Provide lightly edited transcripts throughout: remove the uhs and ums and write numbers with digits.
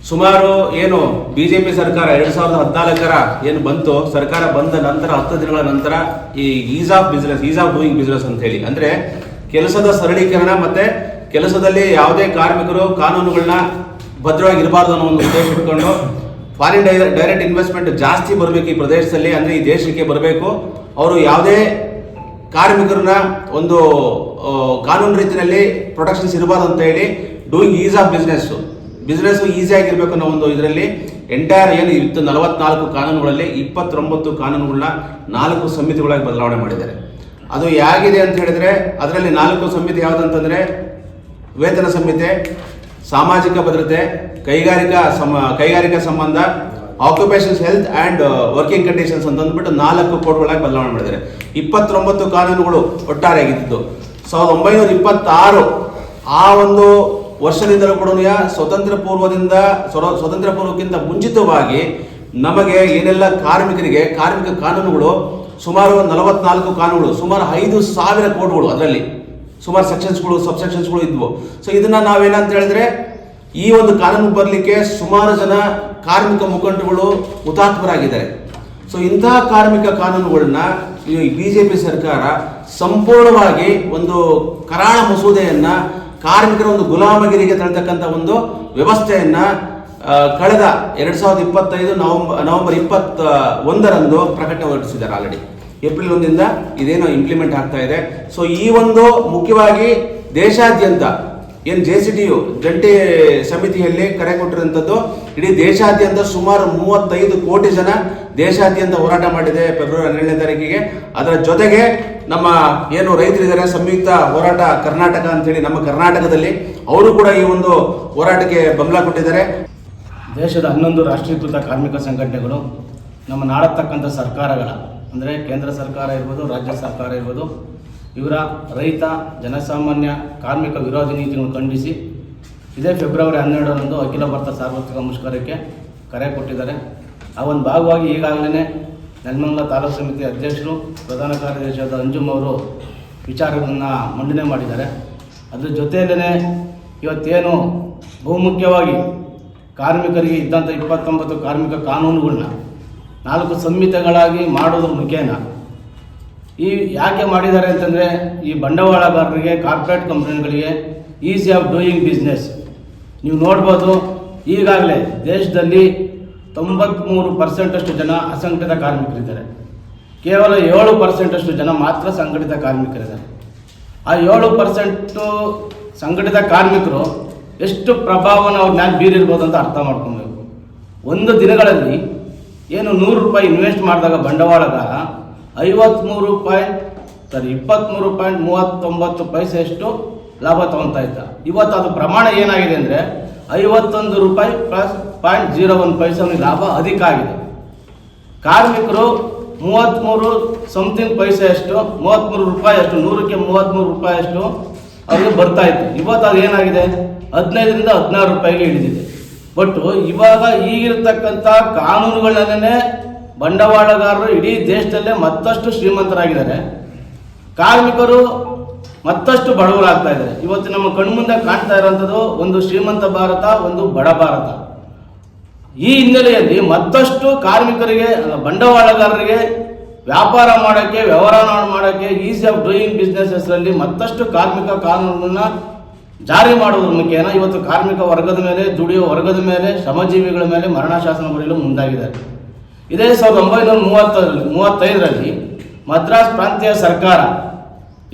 ಸುಮಾರು ಏನು ಬಿಜೆಪಿ ಸರ್ಕಾರ 2014 ಏನು ಬಂತು, ಸರ್ಕಾರ ಬಂದ ನಂತರ 10 ದಿನಗಳ ನಂತರ ಈ ಈಸ್ ಆಫ್ ಡೂಯಿಂಗ್ ಬಿಸ್ನೆಸ್ ಅಂತ ಹೇಳಿ, ಅಂದ್ರೆ ಕೆಲಸದ ಸರಳೀಕರಣ ಮತ್ತೆ ಕೆಲಸದಲ್ಲಿ ಯಾವುದೇ ಕಾರ್ಮಿಕರು ಕಾನೂನುಗಳನ್ನ ಭದ್ರವಾಗಿ ಇರಬಾರ್ದು ಅನ್ನೋ ಒಂದು ಉದ್ದೇಶ ಇಟ್ಕೊಂಡು ಫಾರಿನ್ ಡೈರೆಕ್ಟ್ ಇನ್ವೆಸ್ಟ್ಮೆಂಟ್ ಜಾಸ್ತಿ ಬರಬೇಕು ಈ ಪ್ರದೇಶದಲ್ಲಿ, ಅಂದ್ರೆ ಈ ದೇಶಕ್ಕೆ ಬರಬೇಕು, ಅವರು ಯಾವುದೇ ಕಾರ್ಮಿಕರನ್ನ ಒಂದು ಕಾನೂನು ರೀತಿಯಲ್ಲಿ ಪ್ರೊಟೆಕ್ಷನ್ಸ್ ಇರಬಾರ್ದು ಅಂತ ಹೇಳಿ ಡೂಯಿಂಗ್ ಈಸ್ ಆಫ್ ಬಿಸ್ನೆಸ್ ಈಸಿಯಾಗಿರ್ಬೇಕು ಅನ್ನೋ ಒಂದು ಇದರಲ್ಲಿ ಎಂಟೈರ್ ಏನು ಇತ್ತು 44 ಕಾನೂನುಗಳಲ್ಲಿ 29 ಕಾನೂನುಗಳನ್ನ 4 ಸಮಿತಿಗಳಾಗಿ ಬದಲಾವಣೆ ಮಾಡಿದ್ದಾರೆ. ಅದು ಹೇಗಿದೆ ಅಂತ ಹೇಳಿದ್ರೆ ಅದರಲ್ಲಿ 4 ಸಮಿತಿ ಯಾವುದಂತಂದ್ರೆ ವೇತನ ಸಂಹಿತೆ, ಸಾಮಾಜಿಕ ಭದ್ರತೆ, ಕೈಗಾರಿಕಾ ಸಂಬಂಧ, occupations health and working conditions ಅಂತ ಅಂದ್ಬಿಟ್ಟು 4 ಕೋಡ್ಗಳಾಗಿ ಬದಲಾವಣೆ ಮಾಡಿದ್ದಾರೆ. 29 ಕಾನೂನುಗಳು ಒಟ್ಟಾರೆಯಾಗಿದ್ದು 1926 ಆ ಒಂದು ವರ್ಷದಿಂದಲೂ ಕೂಡ ಸ್ವತಂತ್ರ ಪೂರ್ವಕ್ಕಿಂತ ಮುಂಚಿತವಾಗಿ ನಮಗೆ ಏನೆಲ್ಲ ಕಾರ್ಮಿಕರಿಗೆ ಕಾರ್ಮಿಕ ಕಾನೂನುಗಳು ಸುಮಾರು 44 ಕಾನೂನುಗಳು, ಸುಮಾರು 5,000 ಕೋಡ್ಗಳು, ಅದರಲ್ಲಿ ಸುಮಾರು ಸೆಕ್ಷನ್ಸ್ಗಳು ಸಬ್ಸೆಕ್ಷನ್ಸ್ಗಳು ಇದ್ವು. ಸೊ ಇದನ್ನ ನಾವೇನಂತ ಹೇಳಿದ್ರೆ ಈ ಒಂದು ಕಾನೂನು ಬರಲಿಕ್ಕೆ ಸುಮಾರು ಜನ ಕಾರ್ಮಿಕ ಮುಖಂಡರುಗಳು ಹುತಾತ್ಮರಾಗಿದ್ದಾರೆ. ಸೊ ಇಂತಹ ಕಾರ್ಮಿಕ ಕಾನೂನುಗಳನ್ನ ಈ ಬಿಜೆಪಿ ಸರ್ಕಾರ ಸಂಪೂರ್ಣವಾಗಿ ಒಂದು ಕರಾಳ ಮಸೂದೆಯನ್ನ ಕಾರ್ಮಿಕರ ಒಂದು ಗುಲಾಮಗಿರಿಗೆ ತಳ್ತಕ್ಕಂಥ ಒಂದು ವ್ಯವಸ್ಥೆಯನ್ನ ಕಳೆದ 2025 ನವೆಂಬರ್ 21 ಪ್ರಕಟಣೆ ಹೊರಡಿಸಿದ್ದಾರೆ. ಆಲ್ರೆಡಿ ಏಪ್ರಿಲ್ 1 ಇದೇನೋ ಇಂಪ್ಲಿಮೆಂಟ್ ಆಗ್ತಾ ಇದೆ. ಸೊ ಈ ಒಂದು ಮುಖ್ಯವಾಗಿ ದೇಶಾದ್ಯಂತ ಏನು JCTU ಜಂಟಿ ಸಮಿತಿಯಲ್ಲಿ ಕರೆ ಕೊಟ್ಟಿರುವಂಥದ್ದು, ಇಡೀ ದೇಶಾದ್ಯಂತ ಸುಮಾರು 35 ಕೋಟಿ ಜನ ದೇಶಾದ್ಯಂತ ಹೋರಾಟ ಮಾಡಿದೆ ಫೆಬ್ರವರಿ 12ನೇ ತಾರೀಕಿಗೆ. ಅದರ ಜೊತೆಗೆ ನಮ್ಮ ಏನು ರೈತರಿದ್ದಾರೆ ಸಂಯುಕ್ತ ಹೋರಾಟ ಕರ್ನಾಟಕ ಅಂತೇಳಿ ನಮ್ಮ ಕರ್ನಾಟಕದಲ್ಲಿ ಅವರು ಕೂಡ ಈ ಒಂದು ಹೋರಾಟಕ್ಕೆ ಬೆಂಬಲ ಕೊಟ್ಟಿದ್ದಾರೆ. ದೇಶದ 11 ರಾಷ್ಟ್ರೀಕೃತ ಕಾರ್ಮಿಕ ಸಂಘಟನೆಗಳು ನಮ್ಮ ನಾಡತಕ್ಕಂಥ ಸರ್ಕಾರಗಳ ಅಂದರೆ ಕೇಂದ್ರ ಸರ್ಕಾರ ಇರ್ಬೋದು, ರಾಜ್ಯ ಸರ್ಕಾರ ಇರ್ಬೋದು, ಇವರ ರೈತ ಜನಸಾಮಾನ್ಯ ಕಾರ್ಮಿಕ ವಿರೋಧಿ ನೀತಿಗಳನ್ನು ಖಂಡಿಸಿ ಇದೇ ಫೆಬ್ರವರಿ 12ರಂದು ಅಖಿಲ ಭಾರತ ಸಾರ್ವತ್ರಿಕ ಮುಷ್ಕರಕ್ಕೆ ಕರೆ ಕೊಟ್ಟಿದ್ದಾರೆ. ಆ ಒಂದು ಭಾಗವಾಗಿ ಈಗಾಗಲೇ ನೆಲಮಂಗಲ ತಾಲೂಕು ಸಮಿತಿ ಅಧ್ಯಕ್ಷರು ಪ್ರಧಾನ ಕಾರ್ಯದರ್ಶಿಯಾದ ಅಂಜುಮ್ ಅವರು ವಿಚಾರಗಳನ್ನು ಮಂಡನೆ ಮಾಡಿದ್ದಾರೆ. ಅದ್ರ ಜೊತೆಯಲ್ಲೇ ಇವತ್ತೇನು ಬಹುಮುಖ್ಯವಾಗಿ ಕಾರ್ಮಿಕರಿಗೆ ಇದ್ದಂಥ 29 ಕಾರ್ಮಿಕ ಕಾನೂನುಗಳನ್ನ 4 ಸಂಹಿತೆಗಳಾಗಿ ಮಾಡೋದ್ರ ಮುಖೇನ ಈ ಯಾಕೆ ಮಾಡಿದ್ದಾರೆ ಅಂತಂದರೆ ಈ ಬಂಡವಾಳಗಾರರಿಗೆ, ಕಾರ್ಪೊರೇಟ್ ಕಂಪ್ನಿಗಳಿಗೆ ಈಸಿ ಆಫ್ ಡೂಯಿಂಗ್ ಬಿಸ್ನೆಸ್. ನೀವು ನೋಡ್ಬೋದು ಈಗಾಗಲೇ ದೇಶದಲ್ಲಿ 93% ಜನ ಅಸಂಘಟಿತ ಕಾರ್ಮಿಕರಿದ್ದಾರೆ. ಕೇವಲ 7% ಜನ ಮಾತ್ರ ಸಂಘಟಿತ ಕಾರ್ಮಿಕರಿದ್ದಾರೆ. ಆ 7% ಸಂಘಟಿತ ಕಾರ್ಮಿಕರು ಎಷ್ಟು ಪ್ರಭಾವನ ಅವ್ರ ಮ್ಯಾಲೆ ಬೀರಿರ್ಬೋದು ಅಂತ ಅರ್ಥ ಮಾಡ್ಕೊಬೇಕು. ಒಂದು ದಿನಗಳಲ್ಲಿ ಏನು 100 ರೂಪಾಯಿ ಇನ್ವೆಸ್ಟ್ ಮಾಡಿದಾಗ ಬಂಡವಾಳಗಾರ 23.39 ಪೈಸೆಯಷ್ಟು ಲಾಭ ತೊಗೊತಾ ಇದ್ದ. ಇವತ್ತು ಅದು ಪ್ರಮಾಣ ಏನಾಗಿದೆ ಅಂದರೆ 51 ರೂಪಾಯಿ ಪ್ಲಸ್ 0.01 ಪೈಸೆ ಅವನಿಗೆ ಲಾಭ ಅಧಿಕ ಆಗಿದೆ. ಕಾರ್ಮಿಕರು 33 ಸಮಥಿಂಗ್ ಪೈಸೆಯಷ್ಟು 33 ರೂಪಾಯಿಯಷ್ಟು 100ಕ್ಕೆ 33 ರೂಪಾಯಿಯಷ್ಟು ಅವ್ರಿಗೆ ಬರ್ತಾ ಇತ್ತು. ಇವತ್ತು ಅದು ಏನಾಗಿದೆ 15ರಿಂದ 16 ರೂಪಾಯಿಗೆ ಇಳಿದಿದೆ. ಬಟ್ ಇವಾಗ ಈಗಿರ್ತಕ್ಕಂಥ ಕಾನೂನುಗಳನ್ನೇ ಬಂಡವಾಳಗಾರರು ಇಡೀ ದೇಶದಲ್ಲೇ ಮತ್ತಷ್ಟು ಶ್ರೀಮಂತರಾಗಿದ್ದಾರೆ, ಕಾರ್ಮಿಕರು ಮತ್ತಷ್ಟು ಬಡವರಾಗ್ತಾ ಇದ್ದಾರೆ. ಇವತ್ತು ನಮ್ಮ ಕಣ್ಮುಂದೆ ಕಾಣ್ತಾ ಇರೋಂಥದ್ದು ಒಂದು ಶ್ರೀಮಂತ ಭಾರತ, ಒಂದು ಬಡ ಭಾರತ. ಈ ಹಿನ್ನೆಲೆಯಲ್ಲಿ ಮತ್ತಷ್ಟು ಕಾರ್ಮಿಕರಿಗೆ, ಬಂಡವಾಳಗಾರರಿಗೆ ವ್ಯಾಪಾರ ಮಾಡೋಕ್ಕೆ, ವ್ಯವಹಾರ ಮಾಡೋಕ್ಕೆ ಈಸಿ ಆಫ್ ಡೂಯಿಂಗ್ ಬಿಸ್ನೆಸ್ ಹೆಸರಲ್ಲಿ ಮತ್ತಷ್ಟು ಕಾರ್ಮಿಕ ಕಾನೂನನ್ನು ಜಾರಿ ಮಾಡೋದ್ರ ಮುಖೇನ ಇವತ್ತು ಕಾರ್ಮಿಕ ವರ್ಗದ ಮೇಲೆ, ದುಡಿಯುವ ವರ್ಗದ ಮೇಲೆ, ಶ್ರಮಜೀವಿಗಳ ಮೇಲೆ ಮರಣಶಾಸನ ಬರೆಯಲು ಮುಂದಾಗಿದ್ದಾರೆ. ಇದೇ 1935ರಲ್ಲಿ ಮದ್ರಾಸ್ ಪ್ರಾಂತೀಯ ಸರ್ಕಾರ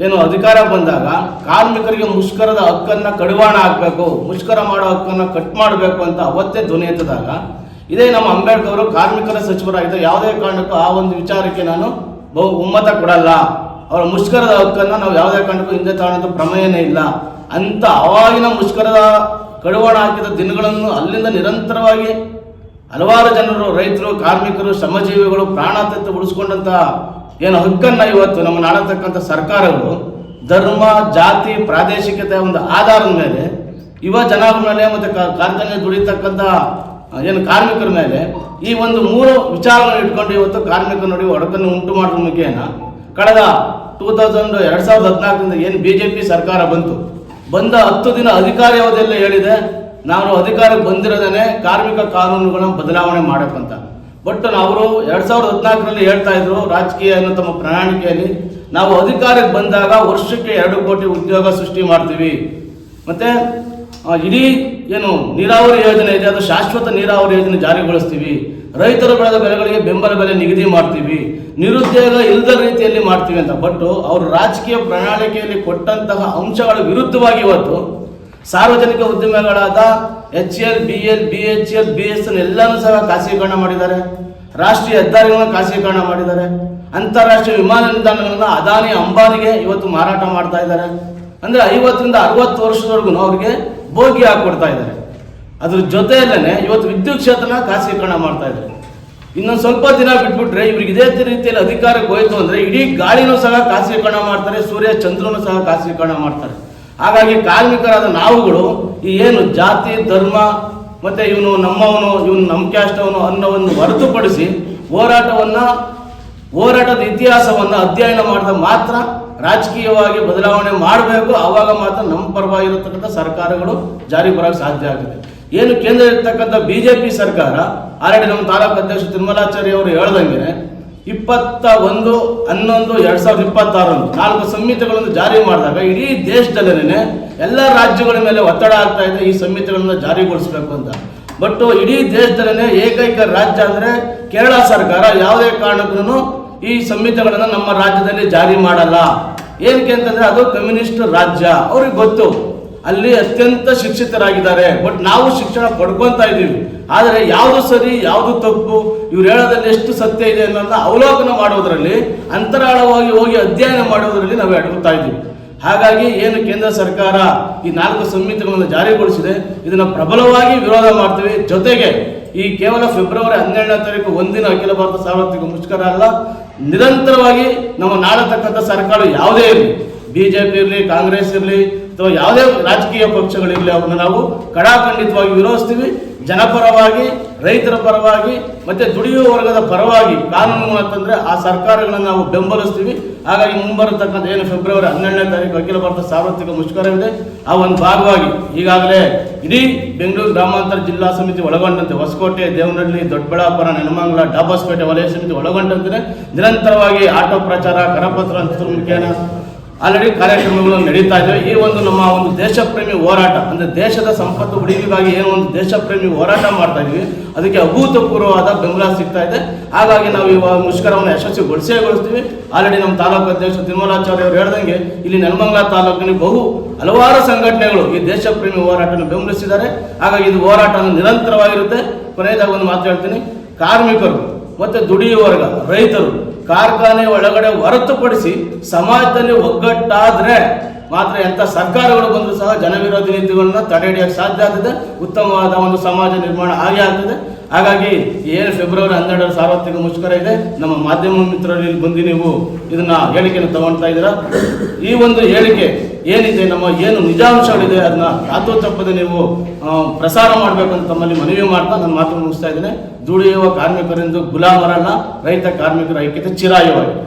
ಏನು ಅಧಿಕಾರ ಬಂದಾಗ ಕಾರ್ಮಿಕರಿಗೆ ಮುಷ್ಕರದ ಹಕ್ಕನ್ನು ಕಡಿವಾಣ ಹಾಕಬೇಕು, ಮುಷ್ಕರ ಮಾಡೋ ಹಕ್ಕನ್ನು ಕಟ್ ಮಾಡಬೇಕು ಅಂತ ಅವತ್ತೇ ಧ್ವನಿ ಎತ್ತಿದಾಗ ಇದೇ ನಮ್ಮ ಅಂಬೇಡ್ಕರ್ ಅವರು ಕಾರ್ಮಿಕರ ಸಚಿವರಾಗಿದ್ದ ಯಾವುದೇ ಕಾರಣಕ್ಕೂ ಆ ಒಂದು ವಿಚಾರಕ್ಕೆ ನಾನು ಒಮ್ಮತ ಕೊಡಲ್ಲ, ಅವರ ಮುಷ್ಕರದ ಹಕ್ಕನ್ನು ನಾವು ಯಾವುದೇ ಕಾರಣಕ್ಕೂ ಹಿಂದೆ ತಗೊಳ್ಳೋಂಥ ಪ್ರಮೇಯನೇ ಇಲ್ಲ ಅಂತ ಅವಾಗಿನ ಮುಷ್ಕರದ ಕಡಿವಾಣ ಹಾಕಿದ ದಿನಗಳನ್ನು ಅಲ್ಲಿಂದ ನಿರಂತರವಾಗಿ ಹಲವಾರು ಜನರು, ರೈತರು, ಕಾರ್ಮಿಕರು, ಶ್ರಮಜೀವಿಗಳು ಪ್ರಾಣ ತೆತ್ತು ಉಳಿಸ್ಕೊಂಡಂಥ ಏನು ಹಕ್ಕನ್ನು ಇವತ್ತು ನಮ್ಮ ನಾಡತಕ್ಕಂಥ ಸರ್ಕಾರಗಳು ಧರ್ಮ, ಜಾತಿ, ಪ್ರಾದೇಶಿಕತೆ ಒಂದು ಆಧಾರದ ಮೇಲೆ ಯುವ ಜನಾಂಗದ ಮೇಲೆ ಮತ್ತು ಕಾರ್ಖಾನೆ ದುಡಿತಕ್ಕಂಥ ಏನು ಕಾರ್ಮಿಕರ ಮೇಲೆ ಈ ಒಂದು 3 ವಿಚಾರಗಳನ್ನು ಇಟ್ಕೊಂಡು ಇವತ್ತು ಕಾರ್ಮಿಕರ ನಡುವೆ ಒಡಕನ್ನು ಉಂಟು ಮಾಡುವ ಮುಖೇನ ಕಳೆದ 2014ರಿಂದ ಏನು BJP ಸರ್ಕಾರ ಬಂದ 10 ದಿನ ಅಧಿಕಾರಿ ಅವಧಿಯಲ್ಲಿ ಹೇಳಿದೆ ನಾವು ಅಧಿಕಾರಕ್ಕೆ ಬಂದಿರೋದೇ ಕಾರ್ಮಿಕ ಕಾನೂನುಗಳನ್ನ ಬದಲಾವಣೆ ಮಾಡಕ್ಕಂತ. ಬಟ್ ಅವರು 2014ರಲ್ಲಿ ಹೇಳ್ತಾ ಇದ್ರು ರಾಜಕೀಯ ಅನ್ನೋ ತಮ್ಮ ಪ್ರಣಾಳಿಕೆಯಲ್ಲಿ, ನಾವು ಅಧಿಕಾರಕ್ಕೆ ಬಂದಾಗ ವರ್ಷಕ್ಕೆ 2 ಕೋಟಿ ಉದ್ಯೋಗ ಸೃಷ್ಟಿ ಮಾಡ್ತೀವಿ, ಮತ್ತೆ ಇಡೀ ಏನು ನೀರಾವರಿ ಯೋಜನೆ ಇದೆ ಅದು ಶಾಶ್ವತ ನೀರಾವರಿ ಯೋಜನೆ ಜಾರಿಗೊಳಿಸ್ತೀವಿ, ರೈತರು ಬೆಳೆದ ಬೆಳೆಗಳಿಗೆ ಬೆಂಬಲ ಬೆಲೆ ನಿಗದಿ ಮಾಡ್ತೀವಿ, ನಿರುದ್ಯೋಗ ಇಲ್ಲದ ರೀತಿಯಲ್ಲಿ ಮಾಡ್ತೀವಿ ಅಂತ. ಬಟ್ ಅವರು ರಾಜಕೀಯ ಪ್ರಣಾಳಿಕೆಯಲ್ಲಿ ಕೊಟ್ಟಂತಹ ಅಂಶಗಳ ವಿರುದ್ಧವಾಗಿ ಇವತ್ತು ಸಾರ್ವಜನಿಕ ಉದ್ಯಮಗಳಾದ HAL, BL, BHEL, BSN ಎಲ್ಲನೂ ಸಹ ಖಾಸಗೀಕರಣ ಮಾಡಿದ್ದಾರೆ. ರಾಷ್ಟ್ರೀಯ ಹೆದ್ದಾರಿಗಳನ್ನ ಖಾಸಗೀಕರಣ ಮಾಡಿದ್ದಾರೆ. ಅಂತಾರಾಷ್ಟ್ರೀಯ ವಿಮಾನ ನಿಲ್ದಾಣಗಳನ್ನ ಅದಾನಿ ಅಂಬಾನಿಗೆ ಇವತ್ತು ಮಾರಾಟ ಮಾಡ್ತಾ ಇದ್ದಾರೆ. ಅಂದರೆ 50ರಿಂದ 60 ವರ್ಷದವರೆಗೂ ಅವ್ರಿಗೆ ಬೋಗಿ ಹಾಕೊಡ್ತಾ ಇದ್ದಾರೆ. ಅದ್ರ ಜೊತೆಯಲ್ಲೇ ಇವತ್ತು ವಿದ್ಯುತ್ ಕ್ಷೇತ್ರನ ಖಾಸಗೀಕರಣ ಮಾಡ್ತಾ ಇದ್ದಾರೆ. ಇನ್ನೊಂದು ಸ್ವಲ್ಪ ದಿನ ಬಿಟ್ಬಿಟ್ರೆ ಇವ್ರಿಗೆ ಇದೇ ರೀತಿಯಲ್ಲಿ ಅಧಿಕಾರಕ್ಕೆ ಹೋಯ್ತು ಅಂದರೆ ಇಡೀ ಗಾಳಿನೂ ಸಹ ಖಾಸಗೀಕರಣ ಮಾಡ್ತಾರೆ, ಸೂರ್ಯ ಚಂದ್ರನೂ ಸಹ ಖಾಸಗೀಕರಣ ಮಾಡ್ತಾರೆ. ಹಾಗಾಗಿ ಕಾರ್ಮಿಕರಾದ ನಾವುಗಳು ಈ ಏನು ಜಾತಿ ಧರ್ಮ ಮತ್ತೆ ಇವನು ನಮ್ಮವನು ಇವನು ನಮ್ಮ ಕ್ಯಾಸ್ಟ್ ಅವನು ಅನ್ನೋವನ್ನು ಹೊರತುಪಡಿಸಿ ಹೋರಾಟದ ಇತಿಹಾಸವನ್ನು ಅಧ್ಯಯನ ಮಾಡಿದಾಗ ಮಾತ್ರ ರಾಜಕೀಯವಾಗಿ ಬದಲಾವಣೆ ಮಾಡಬೇಕು. ಆವಾಗ ಮಾತ್ರ ನಮ್ಮ ಪರವಾಗಿರತಕ್ಕಂಥ ಸರ್ಕಾರಗಳು ಜಾರಿ ಬರೋಕ್ಕೆ ಸಾಧ್ಯ ಆಗುತ್ತೆ. ಏನು ಕೇಂದ್ರ ಇರ್ತಕ್ಕಂಥ BJP ಸರ್ಕಾರ ಆಲ್ರೆಡಿ ನಮ್ಮ ತಾಲೂಕು ಅಧ್ಯಕ್ಷ ತಿರುಮಲಾಚಾರ್ಯ ಅವರು ಹೇಳ್ದಂಗೆ 21/11/2026 4 ಸಂಹಿತೆಗಳನ್ನು ಜಾರಿ ಮಾಡಿದಾಗ ಇಡೀ ದೇಶದಲ್ಲೇ ಎಲ್ಲ ರಾಜ್ಯಗಳ ಮೇಲೆ ಒತ್ತಡ ಆಗ್ತಾ ಇದೆ ಈ ಸಂಹಿತೆಗಳನ್ನು ಜಾರಿಗೊಳಿಸಬೇಕು ಅಂತ. ಬಟ್ ಇಡೀ ದೇಶದಲ್ಲೇ ಏಕೈಕ ರಾಜ್ಯ ಅಂದರೆ ಕೇರಳ ಸರ್ಕಾರ ಯಾವುದೇ ಕಾರಣಕ್ಕೂ ಈ ಸಂಹಿತೆಗಳನ್ನು ನಮ್ಮ ರಾಜ್ಯದಲ್ಲಿ ಜಾರಿ ಮಾಡಲ್ಲ. ಏನಕ್ಕೆ ಅಂತಂದ್ರೆ ಅದು ಕಮ್ಯುನಿಸ್ಟ್ ರಾಜ್ಯ, ಅವ್ರಿಗೆ ಗೊತ್ತು, ಅಲ್ಲಿ ಅತ್ಯಂತ ಶಿಕ್ಷಿತರಾಗಿದ್ದಾರೆ. ಬಟ್ ನಾವು ಶಿಕ್ಷಣ ಪಡ್ಕೊತಾ ಇದ್ದೀವಿ. ಆದರೆ ಯಾವುದು ಸರಿ ಯಾವುದು ತಪ್ಪು, ಇವ್ರು ಹೇಳೋದ್ರಲ್ಲಿ ಎಷ್ಟು ಸತ್ಯ ಇದೆ ಅನ್ನೋದನ್ನ ಅವಲೋಕನ ಮಾಡೋದ್ರಲ್ಲಿ, ಅಂತರಾಳವಾಗಿ ಹೋಗಿ ಅಧ್ಯಯನ ಮಾಡೋದ್ರಲ್ಲಿ ನಾವು ಎಡಗುತ್ತಾ ಇದ್ದೀವಿ. ಹಾಗಾಗಿ ಏನು ಕೇಂದ್ರ ಸರ್ಕಾರ ಈ 4 ಸಂಹಿತೆಗಳನ್ನು ಜಾರಿಗೊಳಿಸಿದೆ ಇದನ್ನು ಪ್ರಬಲವಾಗಿ ವಿರೋಧ ಮಾಡ್ತೀವಿ. ಜೊತೆಗೆ ಈ ಕೇವಲ ಫೆಬ್ರವರಿ 12ನೇ ತಾರೀಕು ಒಂದಿನ ಅಖಿಲ ಭಾರತ ಸಾರ್ವತ್ರಿಕ ಮುಷ್ಕರ ಅಲ್ಲ, ನಿರಂತರವಾಗಿ ನಮ್ಮ ನಾಡತಕ್ಕಂಥ ಸರ್ಕಾರ ಯಾವುದೇ ಇರಲಿ, BJP ಇರಲಿ, ಕಾಂಗ್ರೆಸ್ ಇರಲಿ ಅಥವಾ ಯಾವುದೇ ರಾಜಕೀಯ ಪಕ್ಷಗಳಿರಲಿ, ಅವನ್ನ ನಾವು ಕಡಾಖಂಡಿತವಾಗಿ ವಿರೋಧಿಸ್ತೀವಿ. ಜನಪರವಾಗಿ, ರೈತರ ಪರವಾಗಿ ಮತ್ತೆ ದುಡಿಯುವ ವರ್ಗದ ಪರವಾಗಿ ಕಾನೂನು ಅಂತಂದ್ರೆ ಆ ಸರ್ಕಾರಗಳನ್ನು ನಾವು ಬೆಂಬಲಿಸ್ತೀವಿ. ಹಾಗಾಗಿ ಮುಂಬರತಕ್ಕಂಥ ಏನು ಫೆಬ್ರವರಿ 12ನೇ ತಾರೀಕು ಅಖಿಲ ಭಾರತ ಸಾರ್ವತ್ರಿಕ ಮುಷ್ಕರವಿದೆ, ಆ ಒಂದು ಭಾಗವಾಗಿ ಈಗಾಗಲೇ ಇಡೀ ಬೆಂಗಳೂರು ಗ್ರಾಮಾಂತರ ಜಿಲ್ಲಾ ಸಮಿತಿ ಒಳಗೊಂಡಂತೆ ಹೊಸಕೋಟೆ, ದೇವನಹಳ್ಳಿ, ದೊಡ್ಡಬಳ್ಳಾಪುರ, ನೆಲಮಂಗಲ, ಡಾಬಾಸ್ಪೇಟೆ ವಲಯ ಸಮಿತಿ ಒಳಗೊಂಡಂತೆ ನಿರಂತರವಾಗಿ ಆಟೋ ಪ್ರಚಾರ, ಕರಪತ್ರ ಹಂಚುವ ಮುಖೇನ ಆಲ್ರೆಡಿ ಕಾರ್ಯಕ್ರಮಗಳು ನಡೀತಾ ಇದ್ದಾವೆ. ಈ ಒಂದು ನಮ್ಮ ಒಂದು ದೇಶಪ್ರೇಮಿ ಹೋರಾಟ ಅಂದರೆ ದೇಶದ ಸಂಪತ್ತು ಉಳಿವಿಗಾಗಿ ಏನು ಒಂದು ದೇಶಪ್ರೇಮಿ ಹೋರಾಟ ಮಾಡ್ತಾ ಇದ್ವಿ, ಅದಕ್ಕೆ ಅಭೂತಪೂರ್ವವಾದ ಬೆಂಬಲ ಸಿಗ್ತಾ ಇದೆ. ಹಾಗಾಗಿ ನಾವು ಈ ಮುಷ್ಕರವನ್ನು ಯಶಸ್ವಿಗೊಳಿಸ್ತೀವಿ. ಆಲ್ರೆಡಿ ನಮ್ಮ ತಾಲೂಕು ಅಧ್ಯಕ್ಷ ತಿರುಮಲಾಚಾರ್ಯ ಅವರು ಹೇಳ್ದಂಗೆ ಇಲ್ಲಿ ನೆಲಮಂಗಲ ತಾಲೂಕಿನ ಹಲವಾರು ಸಂಘಟನೆಗಳು ಈ ದೇಶಪ್ರೇಮಿ ಹೋರಾಟವನ್ನು ಬೆಂಬಲಿಸಿದ್ದಾರೆ. ಹಾಗಾಗಿ ಇದು ಹೋರಾಟ ನಿರಂತರವಾಗಿರುತ್ತೆ. ಕೊನೆಯದಾಗ ಒಂದು ಮಾತು ಹೇಳ್ತೀನಿ, ಕಾರ್ಮಿಕರು ಮತ್ತು ದುಡಿಯುವ ವರ್ಗ, ರೈತರು ಕಾರ್ಖಾನೆ ಒಳಗಡೆ ಹೊರತುಪಡಿಸಿ ಸಮಾಜದಲ್ಲಿ ಒಗ್ಗಟ್ಟಾದರೆ ಮಾತ್ರ ಎಂಥ ಸರ್ಕಾರಗಳು ಬಂದರೂ ಸಹ ಜನವಿರೋಧಿ ನೀತಿಗಳನ್ನ ತಡೆ ಹಿಡಿಯೋಕ್ಕೆ ಸಾಧ್ಯ ಆಗ್ತದೆ, ಉತ್ತಮವಾದ ಒಂದು ಸಮಾಜ ನಿರ್ಮಾಣ ಆಗೇ ಆಗ್ತದೆ. ಹಾಗಾಗಿ ಏನು ಫೆಬ್ರವರಿ 12 ಸಾರ್ವತ್ರಿಕ ಮುಷ್ಕರ ಇದೆ, ನಮ್ಮ ಮಾಧ್ಯಮ ಮಿತ್ರರಲ್ಲಿ ಬಂದು ನೀವು ಇದನ್ನ ಹೇಳಿಕೆಯನ್ನು ತಗೊಳ್ತಾ ಇದ್ದೀರಾ. ಈ ಒಂದು ಹೇಳಿಕೆ ಏನಿದೆ, ನಮ್ಮ ಏನು ನಿಜಾಂಶಗಳಿದೆ ಅದನ್ನ ತಾತು ತಪ್ಪದೆ ನೀವು ಪ್ರಸಾರ ಮಾಡಬೇಕಂತ ತಮ್ಮಲ್ಲಿ ಮನವಿ ಮಾಡ್ತಾ ನನ್ನ ಮಾತನ್ನು ಮುಗಿಸ್ತಾ ಇದ್ದೇನೆ. ದುಡಿಯುವ ಕಾರ್ಮಿಕರೆಂದು ಗುಲಾಮರಲ್ಲ, ರೈತ ಕಾರ್ಮಿಕರ ಐಕ್ಯತೆ ಚಿರಾಯವಾಗಿದೆ.